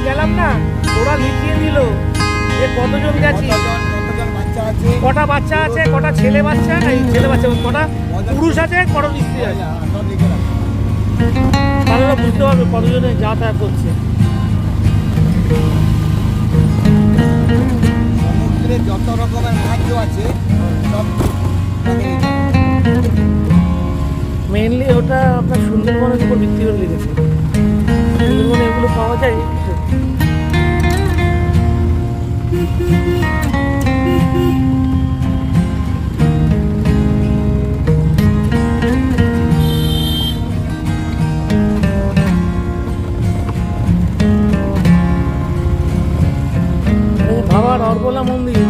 গেলাম না, ওরা লিখিয়ে দিল যে কতজন গেছি, কটা বাচ্চা আছে, কটা ছেলে বাচ্চা, এই ছেলে বাচ্চা কটা পুরুষ আছে, কটা স্ত্রী আছে, তাহলে ওরা বুঝতে পারবে কতজনে যাতায়াত করছে। সমুদ্রে যত রকমের মাছ আছে সব মেইনলি ওটা আপনার সুন্দরবনের উপর ভিত্তি করে লিখেছে। সুন্দরবনে এগুলো পাওয়া যায়। ভাবার অর্বলা মন্দির